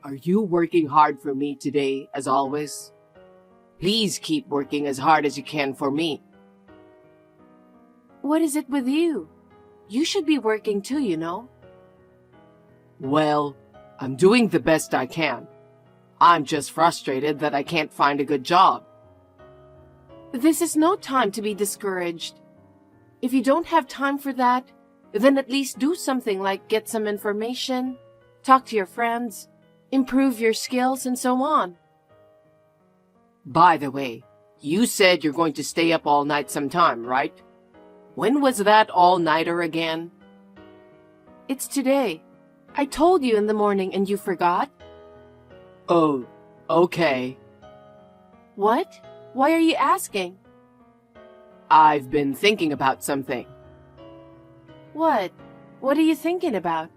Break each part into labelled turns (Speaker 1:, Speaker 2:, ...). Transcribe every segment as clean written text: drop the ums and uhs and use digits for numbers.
Speaker 1: Are you working hard for me today, as always? Please keep working as hard as you can for me.
Speaker 2: What is it with you? You should be working too, you know.
Speaker 1: Well, I'm doing the best I can. I'm just frustrated that I can't find a good job.
Speaker 2: This is no time to be discouraged. If you don't have time for that, then at least do something like get some information, talk to your friends, improve your skills, and so on.
Speaker 1: By the way, you said you're going to stay up all night sometime, right? When was that all-nighter again?
Speaker 2: It's today. I told you in the morning and you forgot?
Speaker 1: Oh, okay.
Speaker 2: What? Why are you asking?
Speaker 1: I've been thinking about something.
Speaker 2: What? What are you thinking about?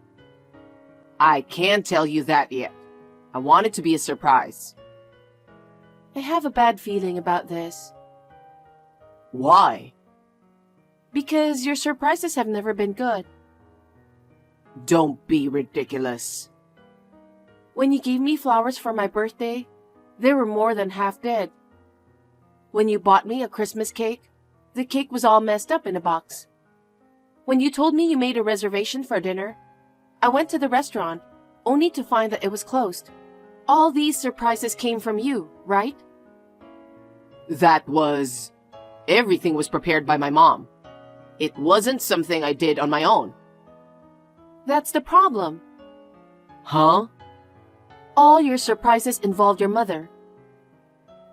Speaker 1: I can't tell you that yet. I want it to be a surprise.
Speaker 2: I have a bad feeling about this.
Speaker 1: Why?
Speaker 2: Because your surprises have never been good.
Speaker 1: Don't be ridiculous.
Speaker 2: When you gave me flowers for my birthday, they were more than half dead. When you bought me a Christmas cake, the cake was all messed up in a box. When you told me you made a reservation for dinner, I went to the restaurant, only to find that it was closed. All these surprises came from you, right?
Speaker 1: Everything was prepared by my mom. It wasn't something I did on my own.
Speaker 2: That's the problem.
Speaker 1: Huh?
Speaker 2: All your surprises involved your mother.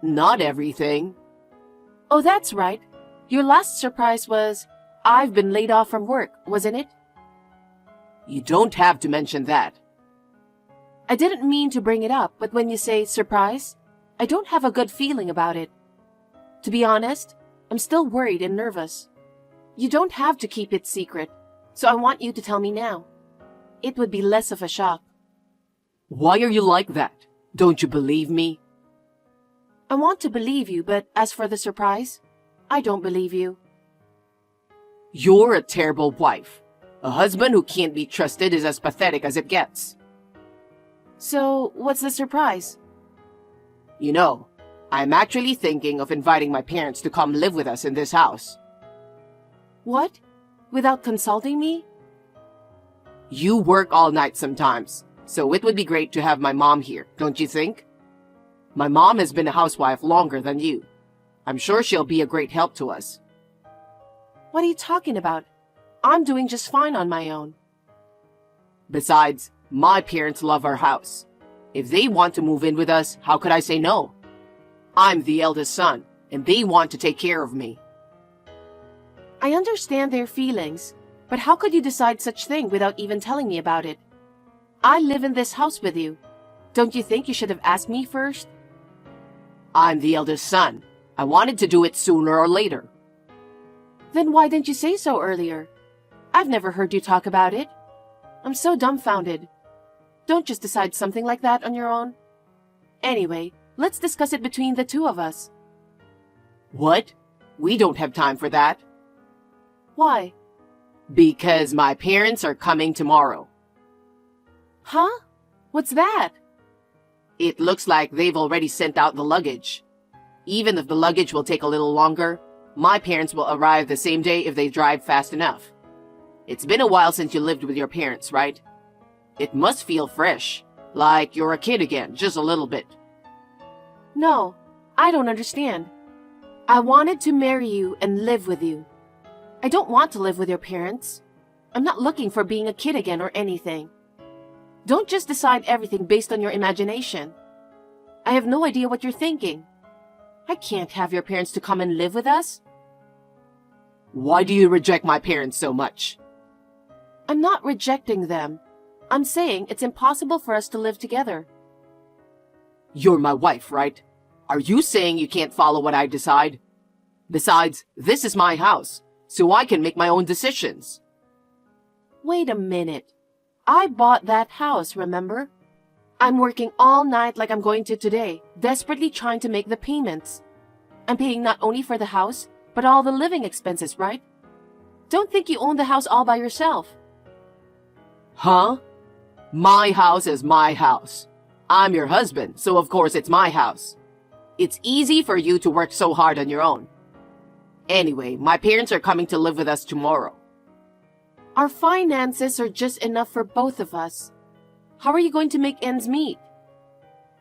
Speaker 1: Not everything.
Speaker 2: Oh, that's right. Your last surprise was, I've been laid off from work, wasn't it?
Speaker 1: You don't have to mention that.
Speaker 2: I didn't mean to bring it up, but when you say surprise, I don't have a good feeling about it. To be honest, I'm still worried and nervous. You don't have to keep it secret, so I want you to tell me now. It would be less of a shock.
Speaker 1: Why are you like that? Don't you believe me?
Speaker 2: I want to believe you, but as for the surprise, I don't believe you.
Speaker 1: You're a terrible wife. A husband who can't be trusted is as pathetic as it gets.
Speaker 2: So, what's the surprise?
Speaker 1: You know, I'm actually thinking of inviting my parents to come live with us in this house.
Speaker 2: What? Without consulting me?
Speaker 1: You work all night sometimes, so it would be great to have my mom here, don't you think? My mom has been a housewife longer than you. I'm sure she'll be a great help to us.
Speaker 2: What are you talking about? I'm doing just fine on my own.
Speaker 1: Besides, my parents love our house. If they want to move in with us, how could I say no? I'm the eldest son, and they want to take care of me.
Speaker 2: I understand their feelings, but how could you decide such thing without even telling me about it? I live in this house with you. Don't you think you should have asked me first?
Speaker 1: I'm the eldest son. I wanted to do it sooner or later.
Speaker 2: Then why didn't you say so earlier? I've never heard you talk about it. I'm so dumbfounded. Don't just decide something like that on your own. Anyway, let's discuss it between the two of us.
Speaker 1: What? We don't have time for that.
Speaker 2: Why?
Speaker 1: Because my parents are coming tomorrow.
Speaker 2: Huh? What's that?
Speaker 1: It looks like they've already sent out the luggage. Even if the luggage will take a little longer, my parents will arrive the same day if they drive fast enough. It's been a while since you lived with your parents, right? It must feel fresh, like you're a kid again, just a little bit.
Speaker 2: No, I don't understand. I wanted to marry you and live with you. I don't want to live with your parents. I'm not looking for being a kid again or anything. Don't just decide everything based on your imagination. I have no idea what you're thinking. I can't have your parents to come and live with us.
Speaker 1: Why do you reject my parents so much?
Speaker 2: I'm not rejecting them. I'm saying it's impossible for us to live together.
Speaker 1: You're my wife, right? Are you saying you can't follow what I decide? Besides, this is my house, so I can make my own decisions.
Speaker 2: Wait a minute. I bought that house, remember? I'm working all night like I'm going to today, desperately trying to make the payments. I'm paying not only for the house, but all the living expenses, right? Don't think you own the house all by yourself.
Speaker 1: Huh? My house is my house. I'm your husband, so of course it's my house. It's easy for you to work so hard on your own. Anyway, my parents are coming to live with us tomorrow.
Speaker 2: Our finances are just enough for both of us. How are you going to make ends meet?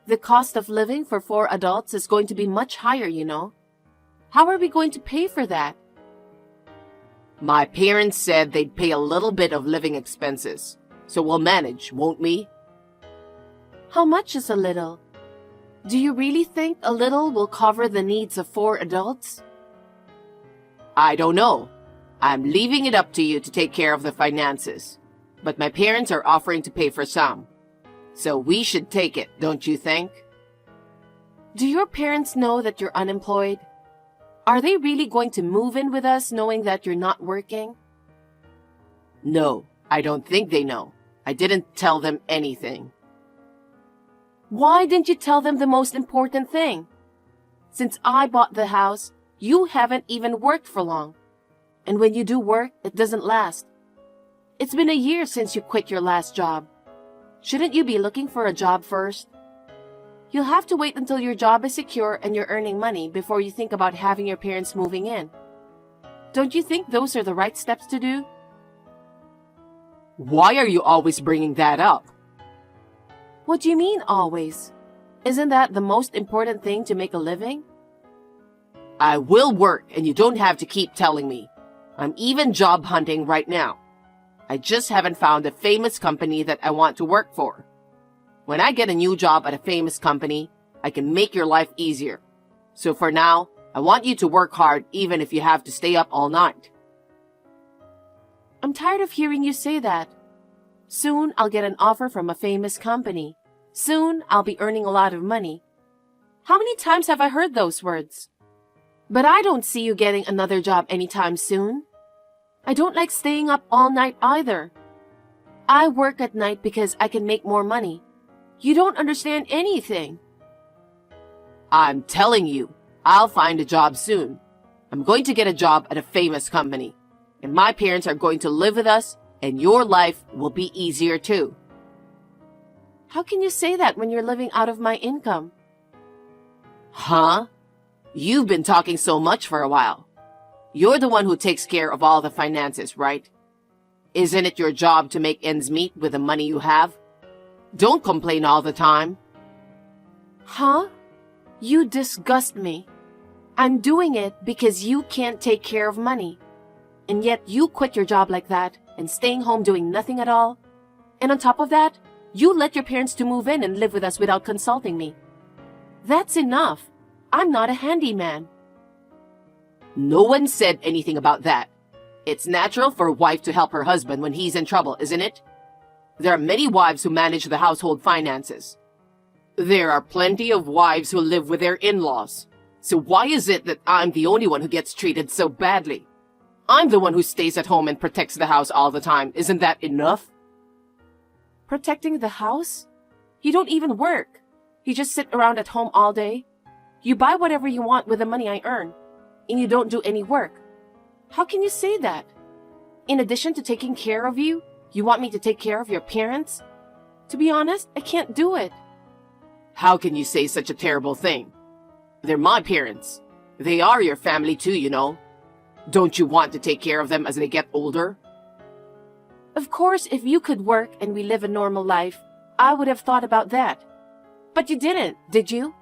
Speaker 2: The cost of living for 4 adults is going to be much higher, you know. How are we going to pay for that?
Speaker 1: My parents said they'd pay a little bit of living expenses, so we'll manage, won't we?
Speaker 2: How much is a little? Do you really think a little will cover the needs of 4 adults?
Speaker 1: I don't know. I'm leaving it up to you to take care of the finances, but my parents are offering to pay for some. So we should take it, don't you think?
Speaker 2: Do your parents know that you're unemployed? Are they really going to move in with us knowing that you're not working?
Speaker 1: No, I don't think they know. I didn't tell them anything.
Speaker 2: Why didn't you tell them the most important thing? Since I bought the house, you haven't even worked for long. And when you do work, it doesn't last. It's been a year since you quit your last job. Shouldn't you be looking for a job first? You'll have to wait until your job is secure and you're earning money before you think about having your parents moving in. Don't you think those are the right steps to do?
Speaker 1: Why are you always bringing that up?
Speaker 2: What do you mean always? Isn't that the most important thing to make a living?
Speaker 1: I will work and you don't have to keep telling me. I'm even job hunting right now. I just haven't found a famous company that I want to work for. When I get a new job at a famous company, I can make your life easier. So for now, I want you to work hard even if you have to stay up all night.
Speaker 2: I'm tired of hearing you say that. Soon I'll get an offer from a famous company. Soon I'll be earning a lot of money. How many times have I heard those words? But I don't see you getting another job anytime soon. I don't like staying up all night either. I work at night because I can make more money. You don't understand anything.
Speaker 1: I'm telling you, I'll find a job soon. I'm going to get a job at a famous company. And my parents are going to live with us, and your life will be easier too.
Speaker 2: How can you say that when you're living out of my income?
Speaker 1: Huh? You've been talking so much for a while. You're the one who takes care of all the finances, right? Isn't it your job to make ends meet with the money you have? Don't complain all the time.
Speaker 2: Huh? You disgust me. I'm doing it because you can't take care of money. And yet you quit your job like that and staying home doing nothing at all. And on top of that, you let your parents to move in and live with us without consulting me. That's enough. I'm not a handyman.
Speaker 1: No one said anything about that. It's natural for a wife to help her husband when he's in trouble, isn't it? There are many wives who manage the household finances. There are plenty of wives who live with their in-laws. So why is it that I'm the only one who gets treated so badly? I'm the one who stays at home and protects the house all the time. Isn't that enough?
Speaker 2: Protecting the house? You don't even work. You just sit around at home all day. You buy whatever you want with the money I earn. And you don't do any work. How can you say that? In addition to taking care of you, you want me to take care of your parents? To be honest, I can't do it.
Speaker 1: How can you say such a terrible thing? They're my parents. They are your family too, you know. Don't you want to take care of them as they get older?
Speaker 2: Of course, if you could work and we live a normal life, I would have thought about that. But you didn't, did you?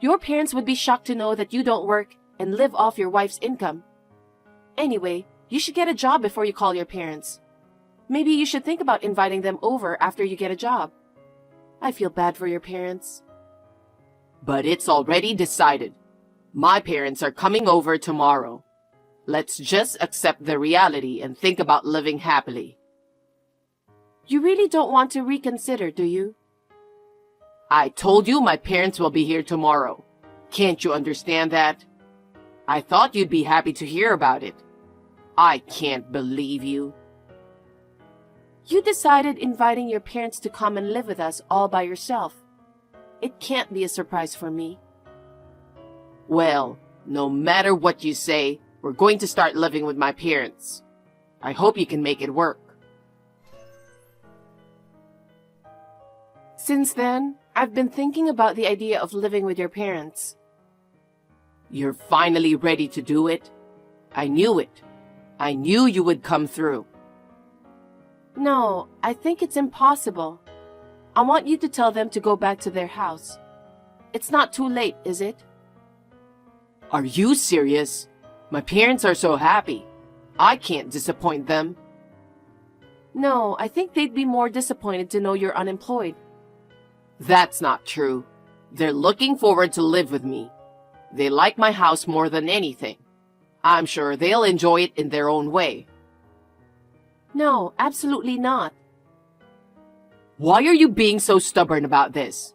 Speaker 2: Your parents would be shocked to know that you don't work and live off your wife's income. Anyway, you should get a job before you call your parents. Maybe you should think about inviting them over after you get a job. I feel bad for your parents.
Speaker 1: But it's already decided. My parents are coming over tomorrow. Let's just accept the reality and think about living happily.
Speaker 2: You really don't want to reconsider, do you?
Speaker 1: I told you my parents will be here tomorrow. Can't you understand that? I thought you'd be happy to hear about it. I can't believe you.
Speaker 2: You decided inviting your parents to come and live with us all by yourself. It can't be a surprise for me.
Speaker 1: Well, no matter what you say, we're going to start living with my parents. I hope you can make it work.
Speaker 2: Since then, I've been thinking about the idea of living with your parents.
Speaker 1: You're finally ready to do it? I knew it. I knew you would come through.
Speaker 2: No, I think it's impossible. I want you to tell them to go back to their house. It's not too late, is it?
Speaker 1: Are you serious? My parents are so happy. I can't disappoint them.
Speaker 2: No, I think they'd be more disappointed to know you're unemployed.
Speaker 1: That's not true. They're looking forward to live with me. They like my house more than anything. I'm sure they'll enjoy it in their own way.
Speaker 2: No, absolutely not.
Speaker 1: Why are you being so stubborn about this?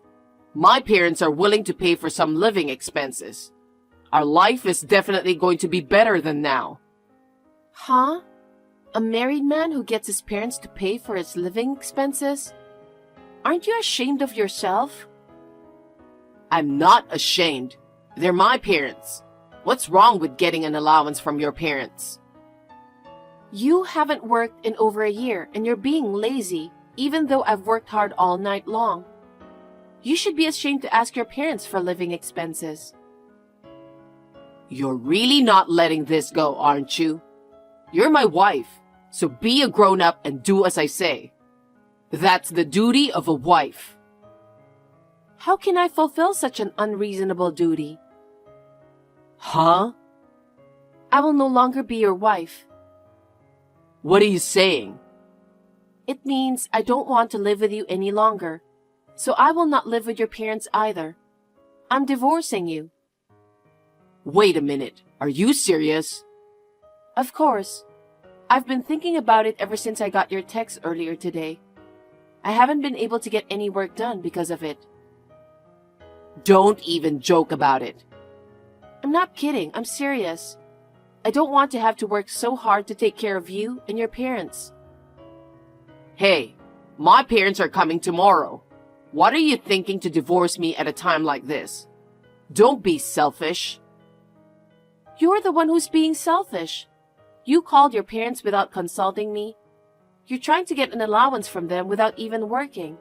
Speaker 1: My parents are willing to pay for some living expenses. Our life is definitely going to be better than now.
Speaker 2: Huh? A married man who gets his parents to pay for his living expenses? Aren't you ashamed of yourself?
Speaker 1: I'm not ashamed. They're my parents. What's wrong with getting an allowance from your parents?
Speaker 2: You haven't worked in over a year and you're being lazy, even though I've worked hard all night long. You should be ashamed to ask your parents for living expenses.
Speaker 1: You're really not letting this go, aren't you? You're my wife, so be a grown-up and do as I say. That's the duty of a wife.
Speaker 2: How can I fulfill such an unreasonable duty?
Speaker 1: Huh?
Speaker 2: I will no longer be your wife.
Speaker 1: What are you saying?
Speaker 2: It means I don't want to live with you any longer, so I will not live with your parents either. I'm divorcing you.
Speaker 1: Wait a minute. Are you serious?
Speaker 2: Of course. I've been thinking about it ever since I got your text earlier today. I haven't been able to get any work done because of it.
Speaker 1: Don't even joke about it.
Speaker 2: I'm not kidding. I'm serious. I don't want to have to work so hard to take care of you and your parents.
Speaker 1: Hey, my parents are coming tomorrow. What are you thinking to divorce me at a time like this? Don't be selfish.
Speaker 2: You're the one who's being selfish. You called your parents without consulting me. You're trying to get an allowance from them without even working.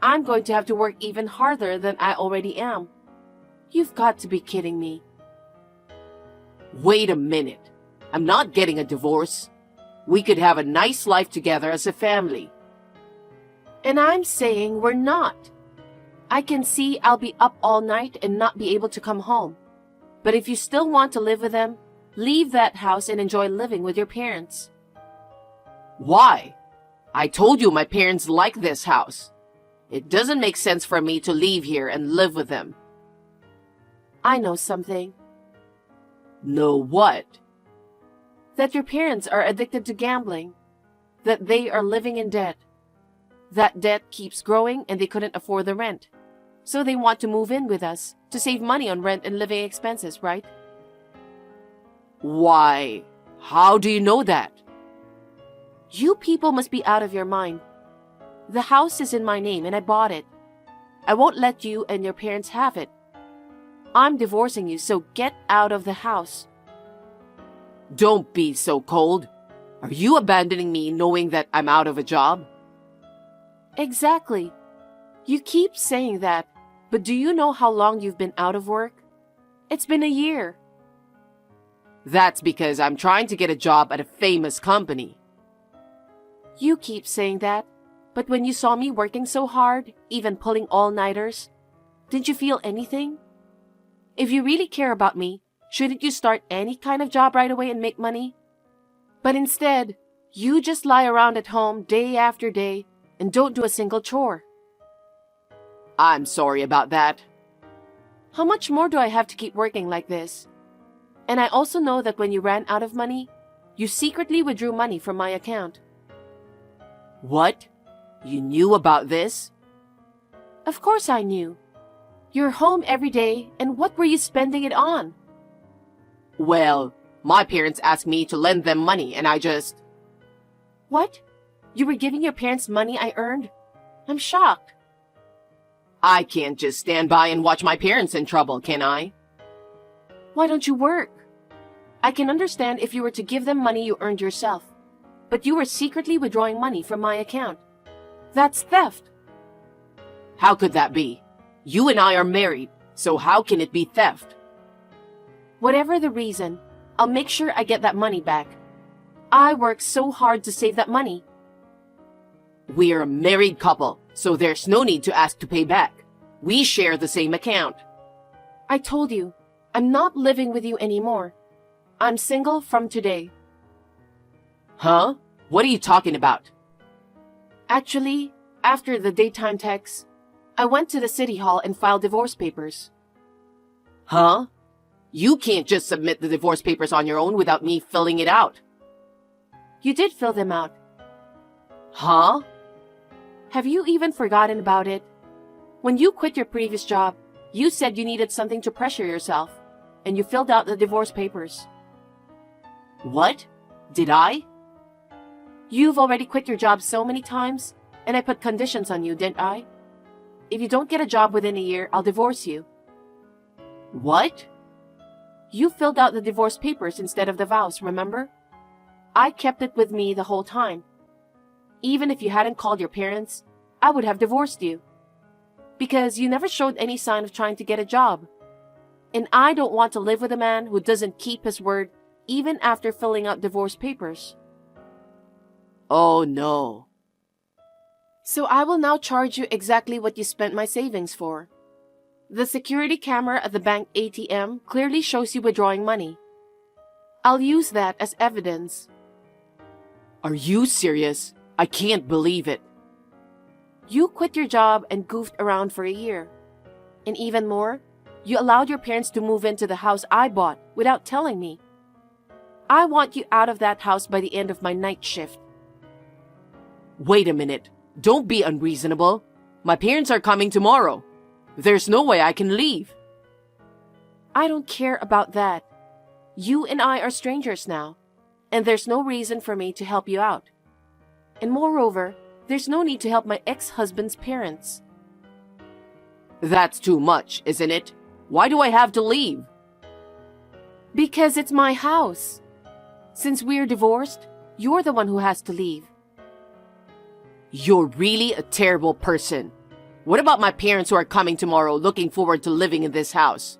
Speaker 2: I'm going to have to work even harder than I already am. You've got to be kidding me.
Speaker 1: Wait a minute. I'm not getting a divorce. We could have a nice life together as a family.
Speaker 2: And I'm saying we're not. I can see I'll be up all night and not be able to come home. But if you still want to live with them, leave that house and enjoy living with your parents.
Speaker 1: Why? I told you my parents like this house. It doesn't make sense for me to leave here and live with them.
Speaker 2: I know something.
Speaker 1: Know what?
Speaker 2: That your parents are addicted to gambling. That they are living in debt. That debt keeps growing and they couldn't afford the rent. So they want to move in with us to save money on rent and living expenses, right?
Speaker 1: Why? How do you know that?
Speaker 2: You people must be out of your mind. The house is in my name and I bought it. I won't let you and your parents have it. I'm divorcing you, so get out of the house.
Speaker 1: Don't be so cold. Are you abandoning me knowing that I'm out of a job?
Speaker 2: Exactly. You keep saying that, but do you know how long you've been out of work? It's been a year.
Speaker 1: That's because I'm trying to get a job at a famous company.
Speaker 2: You keep saying that, but when you saw me working so hard, even pulling all-nighters, didn't you feel anything? If you really care about me, shouldn't you start any kind of job right away and make money? But instead, you just lie around at home day after day and don't do a single chore.
Speaker 1: I'm sorry about that.
Speaker 2: How much more do I have to keep working like this? And I also know that when you ran out of money, you secretly withdrew money from my account.
Speaker 1: What? You knew about this?
Speaker 2: Of course I knew. You're home every day, and what were you spending it on?
Speaker 1: Well, my parents asked me to lend them money, and I just...
Speaker 2: What? You were giving your parents money I earned? I'm shocked.
Speaker 1: I can't just stand by and watch my parents in trouble, can I?
Speaker 2: Why don't you work? I can understand if you were to give them money you earned yourself, but you were secretly withdrawing money from my account. That's theft.
Speaker 1: How could that be? You and I are married, so how can it be theft?
Speaker 2: Whatever the reason, I'll make sure I get that money back. I worked so hard to save that money.
Speaker 1: We are a married couple, so there's no need to ask to pay back. We share the same account.
Speaker 2: I told you, I'm not living with you anymore. I'm single from today.
Speaker 1: Huh? What are you talking about?
Speaker 2: Actually, after the daytime text, I went to the city hall and filed divorce papers.
Speaker 1: Huh? You can't just submit the divorce papers on your own without me filling it out.
Speaker 2: You did fill them out.
Speaker 1: Huh?
Speaker 2: Have you even forgotten about it? When you quit your previous job, you said you needed something to pressure yourself, and you filled out the divorce papers.
Speaker 1: What? Did I?
Speaker 2: You've already quit your job so many times, and I put conditions on you, didn't I? If you don't get a job within a year, I'll divorce you.
Speaker 1: What?
Speaker 2: You filled out the divorce papers instead of the vows, remember? I kept it with me the whole time. Even if you hadn't called your parents, I would have divorced you. Because you never showed any sign of trying to get a job. And I don't want to live with a man who doesn't keep his word even after filling out divorce papers.
Speaker 1: Oh no.
Speaker 2: So I will now charge you exactly what you spent my savings for. The security camera at the bank ATM clearly shows you withdrawing money. I'll use that as evidence.
Speaker 1: Are you serious? I can't believe it.
Speaker 2: You quit your job and goofed around for a year. And even more, you allowed your parents to move into the house I bought without telling me. I want you out of that house by the end of my night shift.
Speaker 1: Wait a minute. Don't be unreasonable. My parents are coming tomorrow. There's no way I can leave.
Speaker 2: I don't care about that. You and I are strangers now, and there's no reason for me to help you out. And moreover, there's no need to help my ex-husband's parents.
Speaker 1: That's too much, isn't it? Why do I have to leave?
Speaker 2: Because it's my house. Since we're divorced, you're the one who has to leave.
Speaker 1: You're really a terrible person. What about my parents who are coming tomorrow looking forward to living in this house?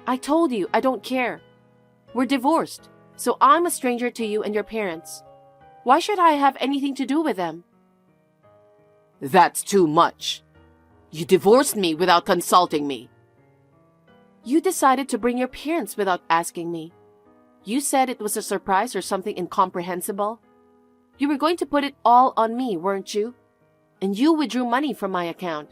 Speaker 2: I told you, I don't care. We're divorced, so I'm a stranger to you and your parents. Why should I have anything to do with them?
Speaker 1: That's too much. You divorced me without consulting me.
Speaker 2: You decided to bring your parents without asking me. You said it was a surprise or something incomprehensible. You were going to put it all on me, weren't you? And you withdrew money from my account.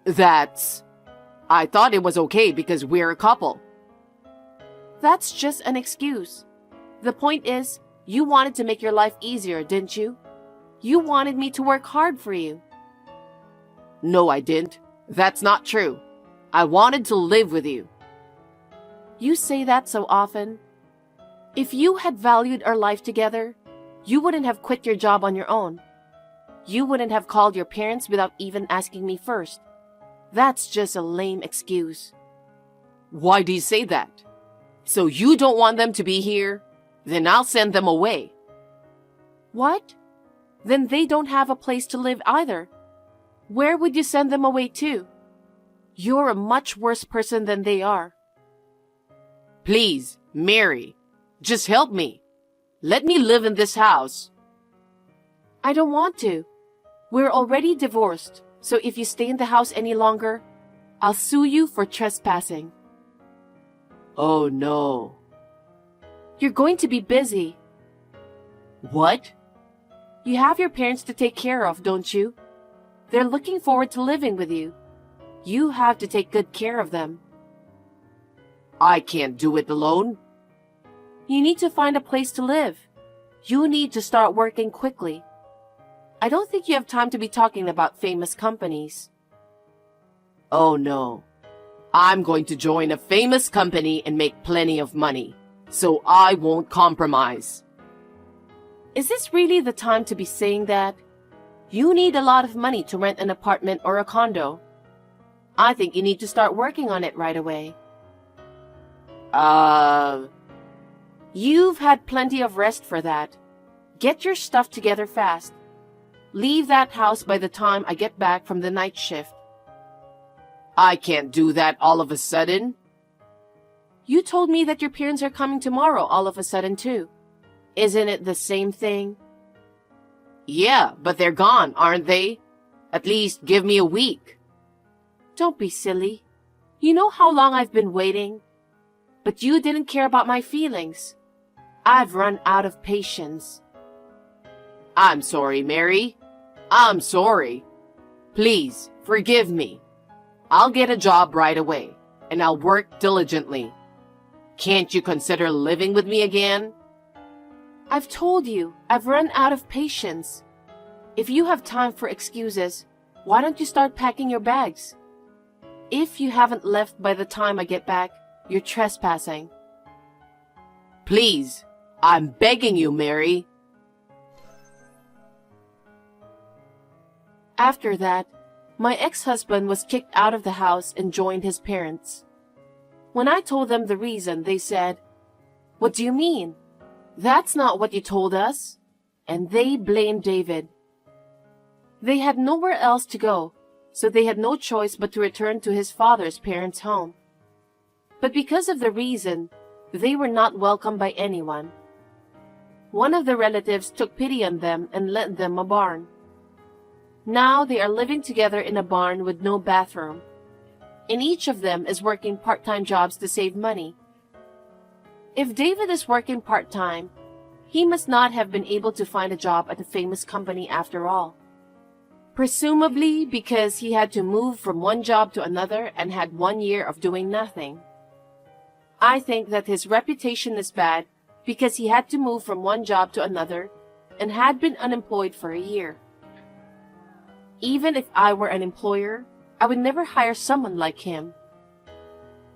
Speaker 1: I thought it was okay because we're a couple.
Speaker 2: That's just an excuse. The point is, you wanted to make your life easier, didn't you? You wanted me to work hard for you.
Speaker 1: No, I didn't. That's not true. I wanted to live with you.
Speaker 2: You say that so often. If you had valued our life together, you wouldn't have quit your job on your own. You wouldn't have called your parents without even asking me first. That's just a lame excuse.
Speaker 1: Why do you say that? So you don't want them to be here? Then I'll send them away.
Speaker 2: What? Then they don't have a place to live either. Where would you send them away to? You're a much worse person than they are.
Speaker 1: Please, Mary, just help me. Let me live in this house.
Speaker 2: I don't want to. We're already divorced, so if you stay in the house any longer, I'll sue you for trespassing.
Speaker 1: Oh no.
Speaker 2: You're going to be busy.
Speaker 1: What?
Speaker 2: You have your parents to take care of, don't you? They're looking forward to living with you. You have to take good care of them.
Speaker 1: I can't do it alone.
Speaker 2: You need to find a place to live. You need to start working quickly. I don't think you have time to be talking about famous companies.
Speaker 1: Oh no. I'm going to join a famous company and make plenty of money, so I won't compromise.
Speaker 2: Is this really the time to be saying that? You need a lot of money to rent an apartment or a condo. I think you need to start working on it right away. You've had plenty of rest for that. Get your stuff together fast. Leave that house by the time I get back from the night shift.
Speaker 1: I can't do that all of a sudden.
Speaker 2: You told me that your parents are coming tomorrow all of a sudden too. Isn't it the same thing?
Speaker 1: Yeah, but they're gone, aren't they? At least give me a week.
Speaker 2: Don't be silly. You know how long I've been waiting? But you didn't care about my feelings. I've run out of patience.
Speaker 1: I'm sorry, Mary. I'm sorry. Please, forgive me. I'll get a job right away, and I'll work diligently. Can't you consider living with me again?
Speaker 2: I've told you, I've run out of patience. If you have time for excuses, why don't you start packing your bags? If you haven't left by the time I get back, you're trespassing.
Speaker 1: Please, I'm begging you, Mary.
Speaker 2: After that, my ex-husband was kicked out of the house and joined his parents. When I told them the reason, they said, "What do you mean? That's not what you told us." And they blamed David. They had nowhere else to go, so they had no choice but to return to his father's parents' home. But because of the reason, they were not welcomed by anyone. One of the relatives took pity on them and lent them a barn. Now they are living together in a barn with no bathroom, and each of them is working part-time jobs to save money. If David is working part-time, he must not have been able to find a job at a famous company after all. Presumably because he had to move from one job to another and had 1 year of doing nothing. I think that his reputation is bad because he had to move from one job to another and had been unemployed for a year. Even if I were an employer, I would never hire someone like him.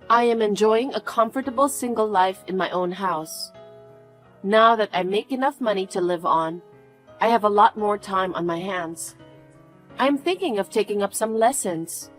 Speaker 2: I am enjoying a comfortable single life in my own house. Now that I make enough money to live on, I have a lot more time on my hands. I am thinking of taking up some lessons.